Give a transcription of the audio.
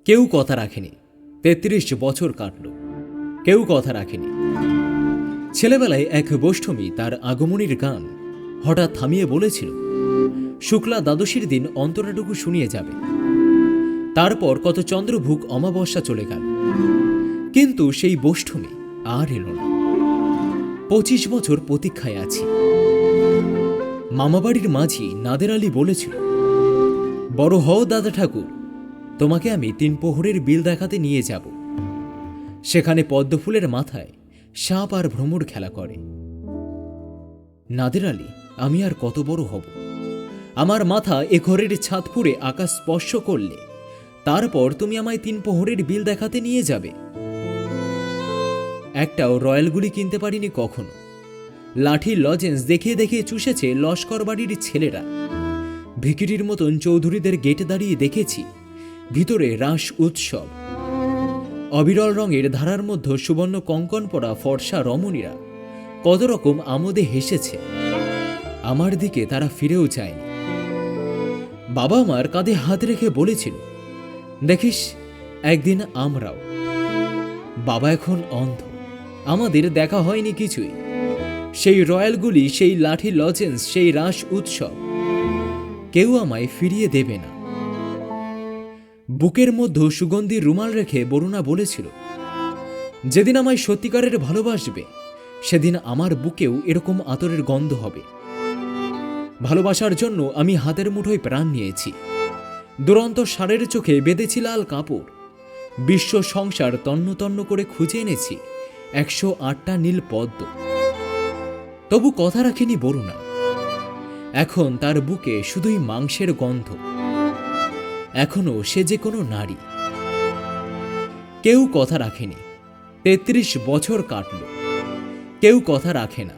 কেউ কথা রাখেনি। ৩৩ বছর কাটল, কেউ কথা রাখেনি। ছেলেবেলায় এক বৈষ্ণবী তার আগমনীর গান হঠাৎ থামিয়ে বলেছিল, শুক্লা দ্বাদশীর দিন অন্তরাটুকু শুনিয়ে যাবে। তারপর কত চন্দ্রভুক অমাবস্যা চলে গেল, কিন্তু সেই বৈষ্ণবী আর এলো না। ২৫ বছর প্রতীক্ষায় আছি। মামাবাড়ির মাঝি নাদের আলী বলেছিল, বড় হও দাদা ঠাকুর, তোমাকে আমি ৩ প্রহরের বিল দেখাতে নিয়ে যাব। সেখানে পদ্মফুলের মাথায় সাপ আর ভ্রমর খেলা করে। নাদের আলী, আমি আর কত বড় হব? আমার মাথা এ ঘরের ছাদ ফুঁড়ে আকাশ স্পর্শ করলে তারপর তুমি আমায় ৩ প্রহরের বিল দেখাতে নিয়ে যাবে? একটাও রয়্যাল গুলি কিনতে পারিনি কখনো। লাঠি লজেন্স দেখিয়ে দেখিয়ে চুষেছে লস্কর বাড়ির ছেলেরা। ভিকিরির মতন চৌধুরীদের গেটে দাঁড়িয়ে দেখেছি ভিতরে রাস উৎসব। অবিরল রঙের ধারার মধ্যে সুবর্ণ কঙ্কন পরা ফর্সা রমণীরা কত রকম আমোদে হেসেছে। আমার দিকে তারা ফিরেও যায়নি। বাবা আমার কাঁধে হাত রেখে বলেছিল, দেখিস একদিন আমরাও। বাবা এখন অন্ধ, আমাদের দেখা হয়নি কিছুই। সেই রয়্যালগুলি, সেই লাঠি লজেন্স, সেই রাস উৎসব কেউ আমায় ফিরিয়ে দেবে না। বুকের মধ্যে সুগন্ধি রুমাল রেখে বরুণা বলেছিল, যেদিন আমায় সত্যিকারের ভালোবাসবে সেদিন আমার বুকেও এরকম আতরের গন্ধ হবে। ভালোবাসার জন্য আমি হাতের মুঠোয় প্রাণ নিয়েছি। দুরন্ত ষাঁড়ের চোখে বেঁধেছি লাল কাপড়। বিশ্ব সংসার তন্ন তন্ন করে খুঁজে এনেছি ১০৮টা নীল পদ্ম। তবু কথা রাখেনি বরুণা। এখন তার বুকে শুধুই মাংসের গন্ধ। এখনো সে যে কোনো নারী। কেউ কথা রাখেনি। ৩৩ বছর কাটল, কেউ কথা রাখে না।